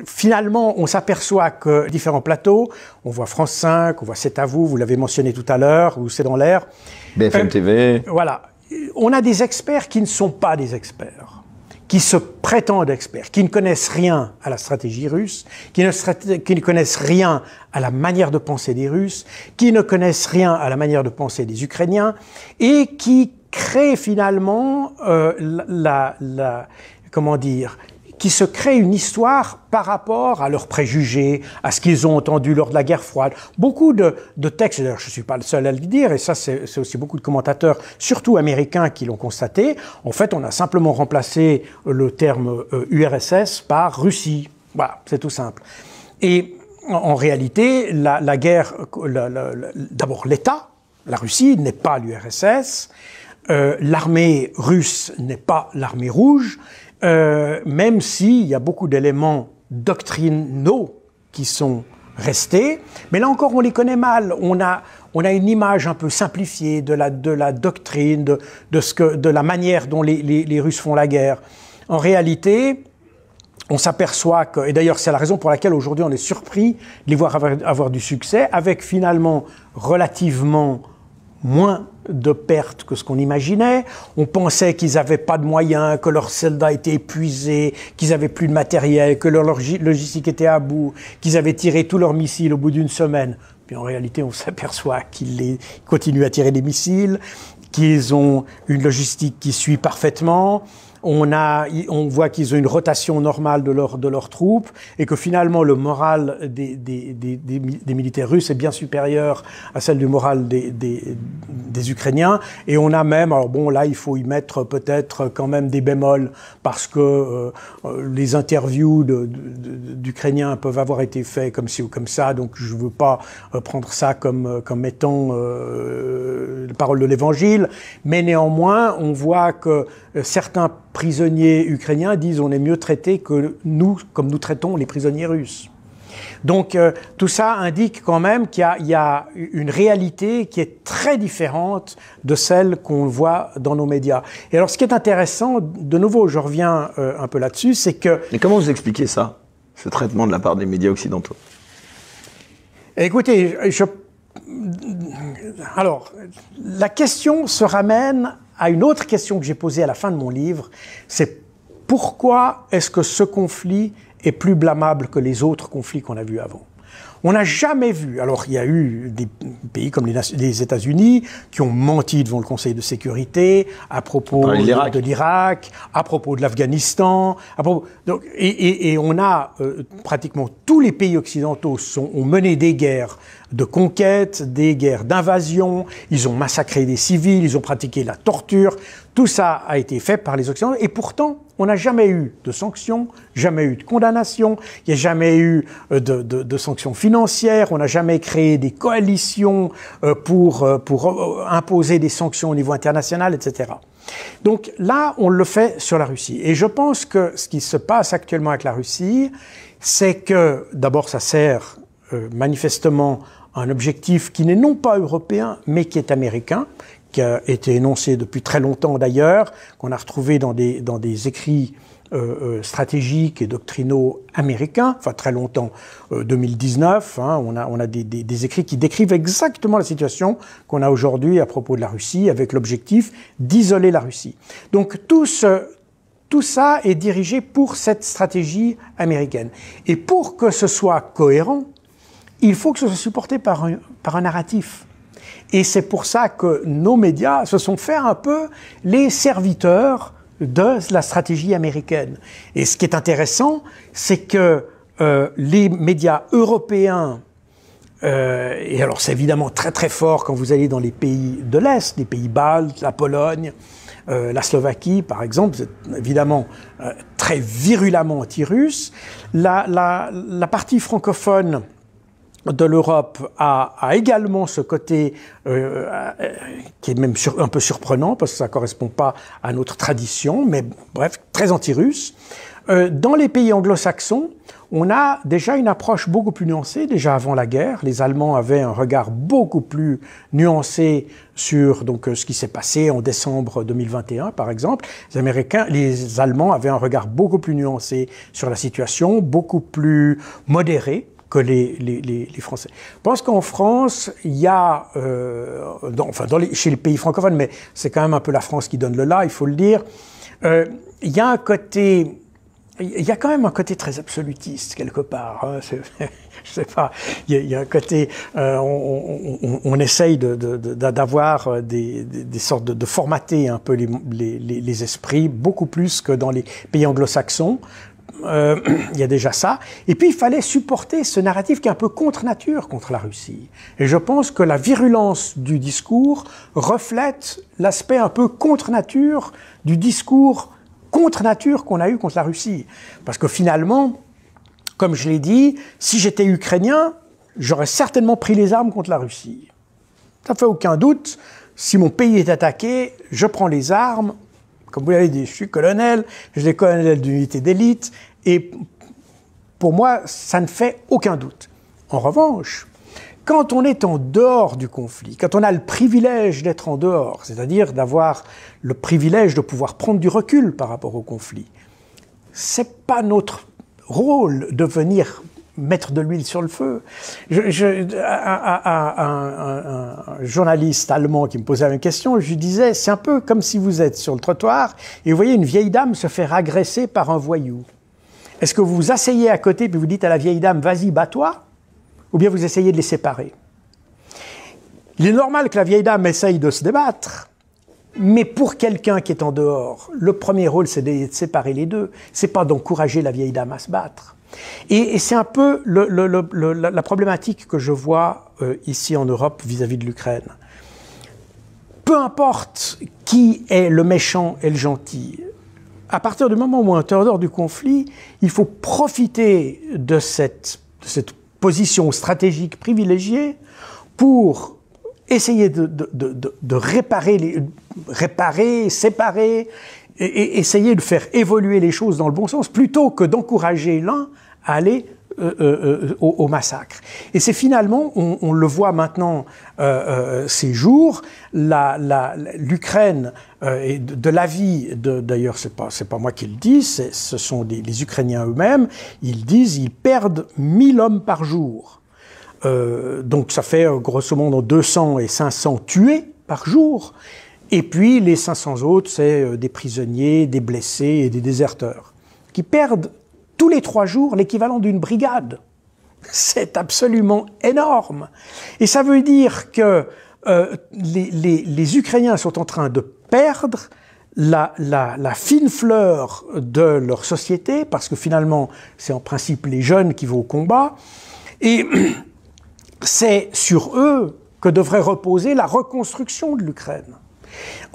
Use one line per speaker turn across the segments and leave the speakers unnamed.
Finalement, on s'aperçoit que différents plateaux, on voit France 5, on voit C'est à vous l'avez mentionné tout à l'heure, ou C'est dans l'air.
BFM TV.
Voilà. On a des experts qui ne sont pas des experts, qui se prétendent experts, qui ne connaissent rien à la stratégie russe, qui ne connaissent rien à la manière de penser des Russes, qui ne connaissent rien à la manière de penser des Ukrainiens, et qui créent finalement comment dire, qui se créent une histoire par rapport à leurs préjugés, à ce qu'ils ont entendu lors de la guerre froide. Beaucoup de textes, d'ailleurs je ne suis pas le seul à le dire, et ça c'est aussi beaucoup de commentateurs, surtout américains, qui l'ont constaté. En fait, on a simplement remplacé le terme URSS par Russie. Voilà, c'est tout simple. Et en réalité, la guerre, d'abord l'État, la Russie n'est pas l'URSS, l'armée russe n'est pas l'armée rouge, même s'il y a beaucoup d'éléments doctrinaux qui sont restés, mais là encore on les connaît mal. On a une image un peu simplifiée de la doctrine, de la manière dont les Russes font la guerre. En réalité, on s'aperçoit que, et d'ailleurs c'est la raison pour laquelle aujourd'hui on est surpris de les voir avoir du succès, avec finalement relativement moins de pertes que ce qu'on imaginait. On pensait qu'ils n'avaient pas de moyens, que leurs soldats étaient épuisés, qu'ils n'avaient plus de matériel, que leur logistique était à bout, qu'ils avaient tiré tous leurs missiles au bout d'une semaine. Puis en réalité, on s'aperçoit qu'ils continuent à tirer des missiles, qu'ils ont une logistique qui suit parfaitement. On voit qu'ils ont une rotation normale de leurs troupes et que finalement le moral des militaires russes est bien supérieur à celle du moral des Ukrainiens. Et on a même, alors bon là il faut y mettre peut-être quand même des bémols parce que les interviews d'Ukrainiens peuvent avoir été faits comme ci ou comme ça, donc je ne veux pas prendre ça comme étant la parole de l'Évangile, mais néanmoins on voit que certains prisonniers ukrainiens disent on est mieux traités que nous, comme nous traitons les prisonniers russes. Donc tout ça indique quand même qu'il y a une réalité qui est très différente de celle qu'on voit dans nos médias. Et alors ce qui est intéressant, de nouveau je reviens un peu là-dessus, c'est que...
Mais comment vous expliquez ça, ce traitement de la part des médias occidentaux?
Écoutez, alors la question se ramène à une autre question que j'ai posée à la fin de mon livre, c'est pourquoi est-ce que ce conflit est plus blâmable que les autres conflits qu'on a vus avant? On n'a jamais vu, alors il y a eu des pays comme les États-Unis qui ont menti devant le Conseil de sécurité à propos de l'Irak, à propos de l'Afghanistan, et on a pratiquement tous les pays occidentaux ont mené des guerres de conquête, des guerres d'invasion, ils ont massacré des civils, ils ont pratiqué la torture, tout ça a été fait par les Occidentaux, et pourtant, on n'a jamais eu de sanctions, jamais eu de condamnations, il n'y a jamais eu de sanctions financières, on n'a jamais créé des coalitions pour imposer des sanctions au niveau international, etc. Donc là, on le fait sur la Russie. Et je pense que ce qui se passe actuellement avec la Russie, c'est que, d'abord, ça sert manifestement à un objectif qui n'est non pas européen, mais qui est américain, qui a été énoncé depuis très longtemps d'ailleurs, qu'on a retrouvé dans des écrits stratégiques et doctrinaux américains, enfin très longtemps, 2019, hein, on a des écrits qui décrivent exactement la situation qu'on a aujourd'hui à propos de la Russie, avec l'objectif d'isoler la Russie. Donc tout ça est dirigé pour cette stratégie américaine. Et pour que ce soit cohérent, il faut que ce soit supporté par un narratif. Et c'est pour ça que nos médias se sont fait un peu les serviteurs de la stratégie américaine. Et ce qui est intéressant, c'est que les médias européens, et alors c'est évidemment très très fort quand vous allez dans les pays de l'Est, les pays baltes, la Pologne, la Slovaquie par exemple, c'est évidemment très virulemment anti-russe. La partie francophone de l'Europe a également ce côté qui est même un peu surprenant parce que ça ne correspond pas à notre tradition, mais bref, très anti-russe. Dans les pays anglo-saxons, on a déjà une approche beaucoup plus nuancée. Déjà avant la guerre, les Allemands avaient un regard beaucoup plus nuancé sur donc ce qui s'est passé en décembre 2021, par exemple. Les Allemands avaient un regard beaucoup plus nuancé sur la situation, beaucoup plus modéré que les Français. Je pense qu'en France, il y a, chez les pays francophones, mais c'est quand même un peu la France qui donne le là, il faut le dire, il y a un côté... Il y a quand même un côté très absolutiste quelque part. Hein. Je sais pas. Il y a un côté. On essaye d'avoir des sortes de formater un peu les esprits beaucoup plus que dans les pays anglo-saxons. Il y a déjà ça. Et puis il fallait supporter ce narratif qui est un peu contre nature contre la Russie. Et je pense que la virulence du discours reflète l'aspect un peu contre nature du discours contre nature qu'on a eu contre la Russie. Parce que finalement, comme je l'ai dit, si j'étais ukrainien, j'aurais certainement pris les armes contre la Russie. Ça ne fait aucun doute. Si mon pays est attaqué, je prends les armes. Comme vous l'avez dit, je suis colonel, je suis colonel d'unité d'élite, et pour moi, ça ne fait aucun doute. En revanche, quand on est en dehors du conflit, quand on a le privilège d'être en dehors, c'est-à-dire d'avoir le privilège de pouvoir prendre du recul par rapport au conflit, c'est pas notre rôle de venir mettre de l'huile sur le feu. Un journaliste allemand qui me posait une question, je lui disais, c'est un peu comme si vous êtes sur le trottoir et vous voyez une vieille dame se faire agresser par un voyou. Est-ce que vous vous asseyez à côté puis vous dites à la vieille dame, vas-y, bats-toi? Ou bien vous essayez de les séparer. Il est normal que la vieille dame essaye de se débattre, mais pour quelqu'un qui est en dehors, le premier rôle, c'est de séparer les deux. C'est pas d'encourager la vieille dame à se battre. Et c'est un peu la problématique que je vois ici en Europe vis-à-vis de l'Ukraine. Peu importe qui est le méchant et le gentil, à partir du moment où on est en dehors du conflit, il faut profiter de cette position stratégique privilégiée pour essayer de réparer, séparer, et essayer de faire évoluer les choses dans le bon sens, plutôt que d'encourager l'un à aller au massacre. Et c'est finalement, on le voit maintenant ces jours, l'Ukraine, et de l'avis, d'ailleurs c'est pas moi qui le dis, ce sont les Ukrainiens eux-mêmes, ils disent ils perdent 1000 hommes par jour. Donc ça fait grosso modo 200 et 500 tués par jour. Et puis les 500 autres, c'est des prisonniers, des blessés et des déserteurs, qui perdent tous les 3 jours l'équivalent d'une brigade. C'est absolument énorme. Et ça veut dire que les Ukrainiens sont en train de perdre la fine fleur de leur société, parce que finalement, c'est en principe les jeunes qui vont au combat, et c'est sur eux que devrait reposer la reconstruction de l'Ukraine.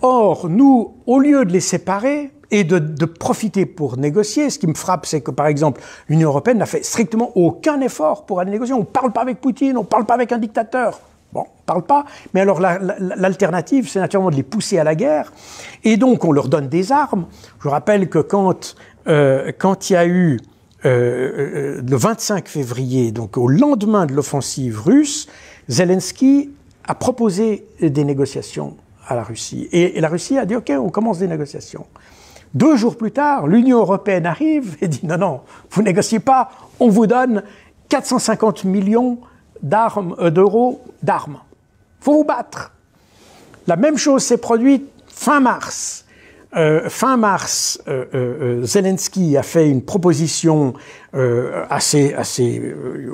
Or, nous, au lieu de les séparer et de profiter pour négocier, ce qui me frappe, c'est que, par exemple, l'Union européenne n'a fait strictement aucun effort pour aller négocier. On ne parle pas avec Poutine, on ne parle pas avec un dictateur. Bon, on ne parle pas, mais alors l'alternative, c'est naturellement de les pousser à la guerre. Et donc, on leur donne des armes. Je vous rappelle que quand il y a eu, le 25 février, donc au lendemain de l'offensive russe, Zelensky a proposé des négociations à la Russie. Et la Russie a dit, OK, on commence des négociations. 2 jours plus tard, l'Union européenne arrive et dit, non, vous négociez pas, on vous donne 450 millions d'euros d'armes. Faut vous battre. La même chose s'est produite fin mars. Zelensky a fait une proposition assez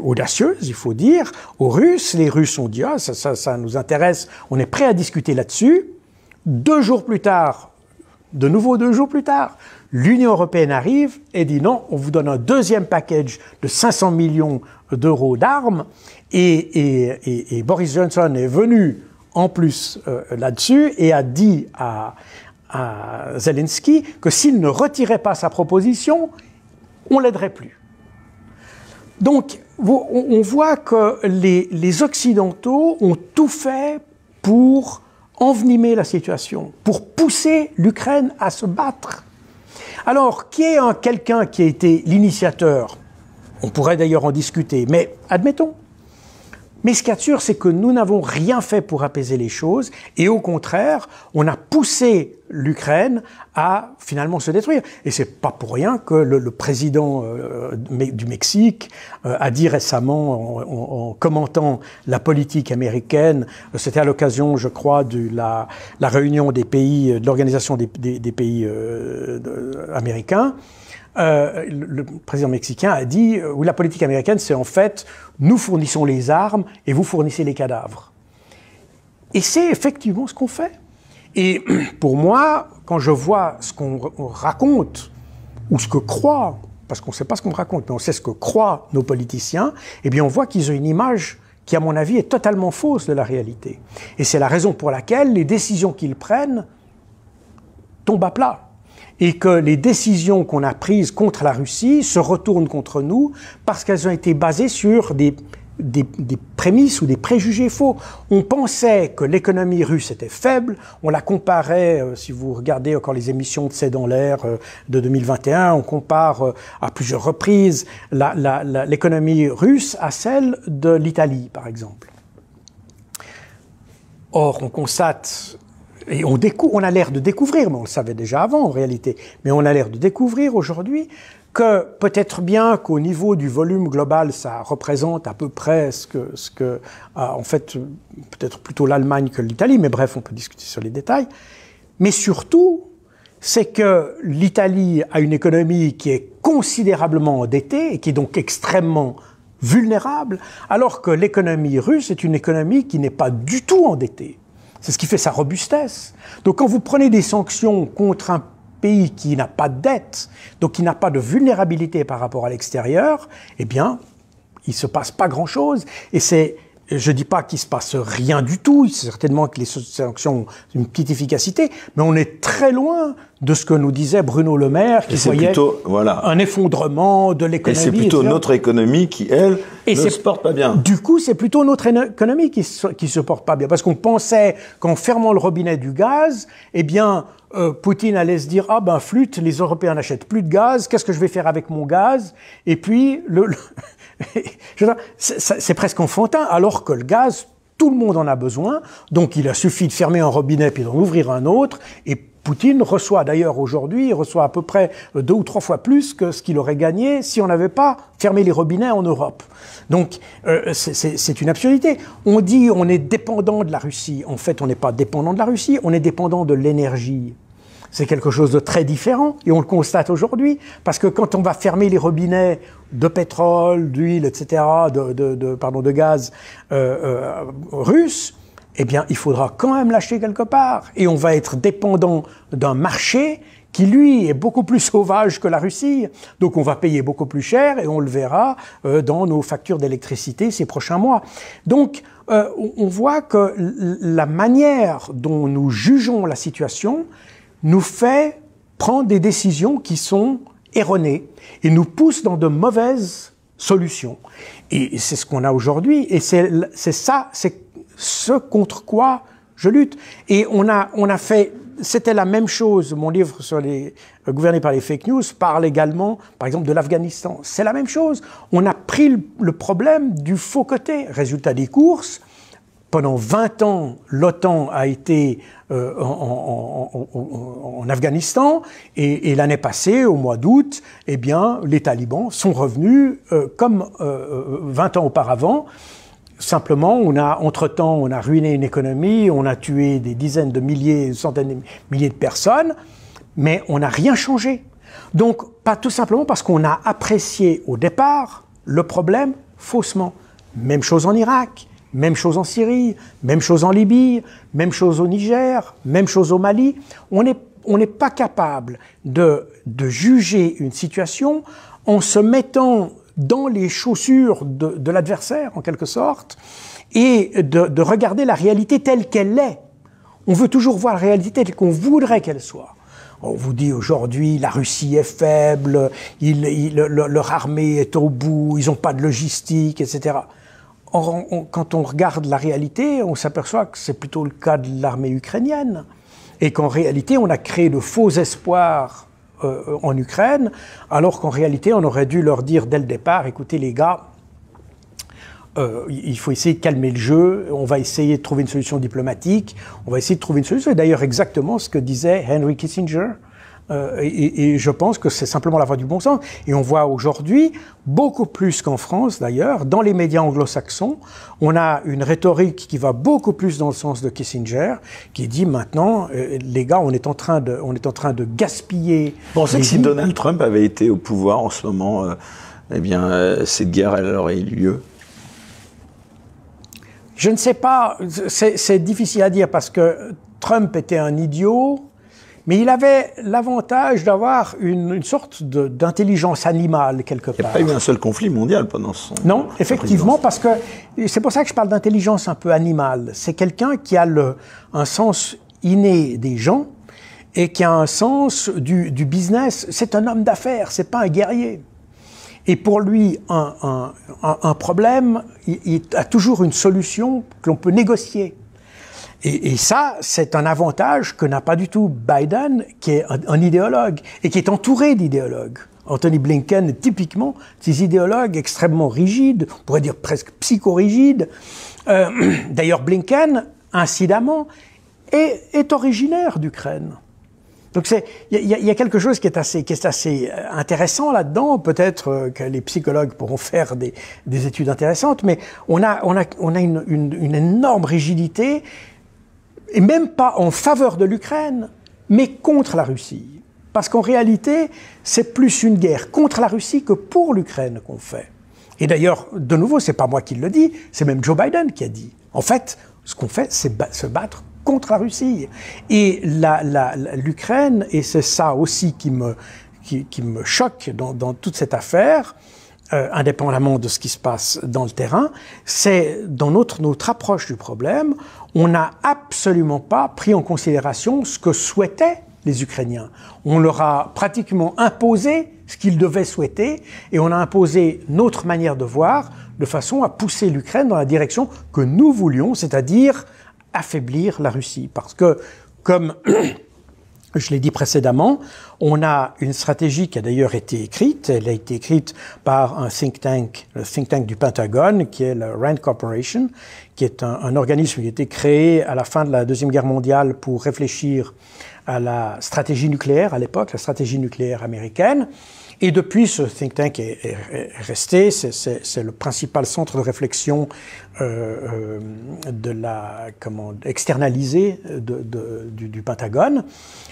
audacieuse, il faut dire, aux Russes. Les Russes ont dit « Ah, ça nous intéresse, on est prêt à discuter là-dessus ». 2 jours plus tard, de nouveau 2 jours plus tard, l'Union européenne arrive et dit « Non, on vous donne un deuxième package de 500 millions d'euros d'armes ». Et Boris Johnson est venu en plus là-dessus et a dit à Zelensky que s'il ne retirait pas sa proposition, on l'aiderait plus. Donc, on voit que les Occidentaux ont tout fait pour envenimer la situation, pour pousser l'Ukraine à se battre. Alors, qui est quelqu'un qui a été l'initiateur? On pourrait d'ailleurs en discuter, mais admettons. Mais ce qu'il y a de sûr, c'est que nous n'avons rien fait pour apaiser les choses, et au contraire, on a poussé l'Ukraine à finalement se détruire. Et c'est pas pour rien que le président du Mexique a dit récemment, en commentant la politique américaine, c'était à l'occasion, je crois, de la réunion des pays, de l'organisation des pays américains. Le président mexicain a dit la politique américaine, c'est en fait, nous fournissons les armes et vous fournissez les cadavres. Et c'est effectivement ce qu'on fait. Et pour moi, quand je vois ce qu'on raconte, ou ce que croient, parce qu'on ne sait pas ce qu'on raconte, mais on sait ce que croient nos politiciens, eh bien on voit qu'ils ont une image qui, à mon avis, est totalement fausse de la réalité. Et c'est la raison pour laquelle les décisions qu'ils prennent tombent à plat. Et que les décisions qu'on a prises contre la Russie se retournent contre nous parce qu'elles ont été basées sur des prémices ou des préjugés faux. On pensait que l'économie russe était faible, on la comparait, si vous regardez encore les émissions de C'est dans l'air de 2021, on compare à plusieurs reprises l'économie russe à celle de l'Italie, par exemple. Or, on constate... Et on a l'air de découvrir, mais on le savait déjà avant en réalité, mais on a l'air de découvrir aujourd'hui que peut-être bien qu'au niveau du volume global, ça représente à peu près ce que en fait, peut-être plutôt l'Allemagne que l'Italie, mais bref, on peut discuter sur les détails. Mais surtout, c'est que l'Italie a une économie qui est considérablement endettée et qui est donc extrêmement vulnérable, alors que l'économie russe est une économie qui n'est pas du tout endettée. C'est ce qui fait sa robustesse. Donc quand vous prenez des sanctions contre un pays qui n'a pas de dette, donc qui n'a pas de vulnérabilité par rapport à l'extérieur, eh bien, il ne se passe pas grand-chose. Et je ne dis pas qu'il ne se passe rien du tout, certainement que les sanctions ont une petite efficacité, mais on est très loin de ce que nous disait Bruno Le Maire, qui voyait un effondrement de l'économie.
Et c'est plutôt notre économie qui, elle, ne se porte pas bien.
Du coup, c'est plutôt notre économie qui se porte pas bien. Parce qu'on pensait qu'en fermant le robinet du gaz, eh bien, Poutine allait se dire « Ah ben, flûte, les Européens n'achètent plus de gaz, qu'est-ce que je vais faire avec mon gaz ?» Et puis, c'est presque enfantin, alors que le gaz, tout le monde en a besoin, donc il a suffi de fermer un robinet puis d'en ouvrir un autre, et Poutine reçoit d'ailleurs aujourd'hui, il reçoit à peu près 2 ou 3 fois plus que ce qu'il aurait gagné si on n'avait pas fermé les robinets en Europe. Donc c'est une absurdité. On dit on est dépendant de la Russie. En fait, on n'est pas dépendant de la Russie, on est dépendant de l'énergie. C'est quelque chose de très différent et on le constate aujourd'hui parce que quand on va fermer les robinets de pétrole, d'huile, etc., de gaz russe, eh bien, il faudra quand même l'acheter quelque part. Et on va être dépendant d'un marché qui, lui, est beaucoup plus sauvage que la Russie. Donc, on va payer beaucoup plus cher et on le verra dans nos factures d'électricité ces prochains mois. Donc, on voit que la manière dont nous jugeons la situation nous fait prendre des décisions qui sont erronées et nous pousse dans de mauvaises solutions. Et c'est ce qu'on a aujourd'hui. Et c'est ce contre quoi je lutte. Et on a fait, c'était la même chose, mon livre sur gouverné par les fake news parle également, par exemple, de l'Afghanistan. C'est la même chose. On a pris le problème du faux côté. Résultat des courses, pendant 20 ans, l'OTAN a été en Afghanistan et l'année passée, au mois d'août, eh bien, les talibans sont revenus comme 20 ans auparavant. Simplement, entre-temps, on a ruiné une économie, on a tué des dizaines de milliers, centaines de milliers de personnes, mais on n'a rien changé. Donc, pas tout simplement parce qu'on a apprécié au départ le problème faussement. Même chose en Irak, même chose en Syrie, même chose en Libye, même chose au Niger, même chose au Mali. On n'est pas capable de juger une situation en se mettant dans les chaussures de l'adversaire, en quelque sorte, et de regarder la réalité telle qu'elle est. On veut toujours voir la réalité telle qu'on voudrait qu'elle soit. On vous dit aujourd'hui, la Russie est faible, leur armée est au bout, ils n'ont pas de logistique, etc. Or, quand on regarde la réalité, on s'aperçoit que c'est plutôt le cas de l'armée ukrainienne, et qu'en réalité, on a créé de faux espoirs en Ukraine, alors qu'en réalité, on aurait dû leur dire dès le départ, écoutez les gars, il faut essayer de calmer le jeu, on va essayer de trouver une solution diplomatique, on va essayer de trouver une solution. C'est d'ailleurs exactement ce que disait Henry Kissinger. Et je pense que c'est simplement la voie du bon sens. Et on voit aujourd'hui, beaucoup plus qu'en France d'ailleurs, dans les médias anglo-saxons, on a une rhétorique qui va beaucoup plus dans le sens de Kissinger, qui dit maintenant, les gars, on est en train de gaspiller.
Vous pensez que si Donald Trump avait été au pouvoir en ce moment, eh bien, cette guerre, elle aurait eu lieu?
Je ne sais pas, c'est difficile à dire parce que Trump était un idiot. Mais il avait l'avantage d'avoir une sorte d'intelligence animale, quelque part.
Il n'y a pas eu un seul conflit mondial pendant son...
Non, effectivement, parce que c'est pour ça que je parle d'intelligence un peu animale. C'est quelqu'un qui a un sens inné des gens et qui a un sens du business. C'est un homme d'affaires, c'est pas un guerrier. Et pour lui, un problème, il a toujours une solution que l'on peut négocier. Et ça, c'est un avantage que n'a pas du tout Biden, qui est un idéologue, et qui est entouré d'idéologues. Anthony Blinken est typiquement ces idéologues extrêmement rigides, on pourrait dire presque psychorigides. D'ailleurs, Blinken, incidemment, est originaire d'Ukraine. Donc il y a quelque chose qui est assez intéressant là-dedans. Peut-être que les psychologues pourront faire des études intéressantes, mais on a une énorme rigidité, et même pas en faveur de l'Ukraine, mais contre la Russie. Parce qu'en réalité, c'est plus une guerre contre la Russie que pour l'Ukraine qu'on fait. Et d'ailleurs, de nouveau, c'est pas moi qui le dis, c'est même Joe Biden qui a dit. En fait, ce qu'on fait, c'est se battre contre la Russie. Et l'Ukraine, et c'est ça aussi qui me choque dans toute cette affaire, indépendamment de ce qui se passe dans le terrain, c'est dans notre approche du problème, on n'a absolument pas pris en considération ce que souhaitaient les Ukrainiens. On leur a pratiquement imposé ce qu'ils devaient souhaiter et on a imposé notre manière de voir de façon à pousser l'Ukraine dans la direction que nous voulions, c'est-à-dire affaiblir la Russie. Parce que, comme je l'ai dit précédemment, on a une stratégie qui a d'ailleurs été écrite. Elle a été écrite par un think tank, le think tank du Pentagone, qui est le RAND Corporation, qui est un organisme qui a été créé à la fin de la Deuxième Guerre mondiale pour réfléchir à la stratégie nucléaire, à l'époque, la stratégie nucléaire américaine. Et depuis, ce think tank est resté, c'est le principal centre de réflexion externalisé du Pentagone.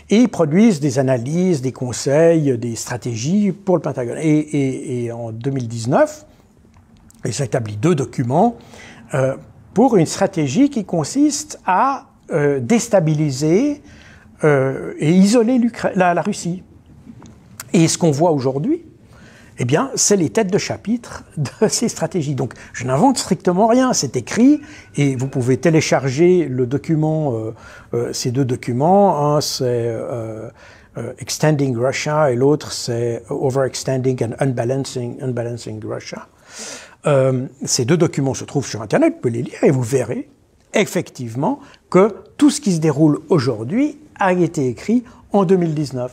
Et ils produisent des analyses, des conseils, des stratégies pour le Pentagone. Et en 2019, ils ont établi 2 documents pour une stratégie qui consiste à déstabiliser et isoler la Russie. Et ce qu'on voit aujourd'hui, eh bien, c'est les têtes de chapitre de ces stratégies. Donc, je n'invente strictement rien, c'est écrit, et vous pouvez télécharger le document, ces 2 documents. Un, c'est Extending Russia, et l'autre, c'est Overextending and Unbalancing Russia. Ces 2 documents se trouvent sur Internet, vous pouvez les lire, et vous verrez effectivement que tout ce qui se déroule aujourd'hui a été écrit en 2019.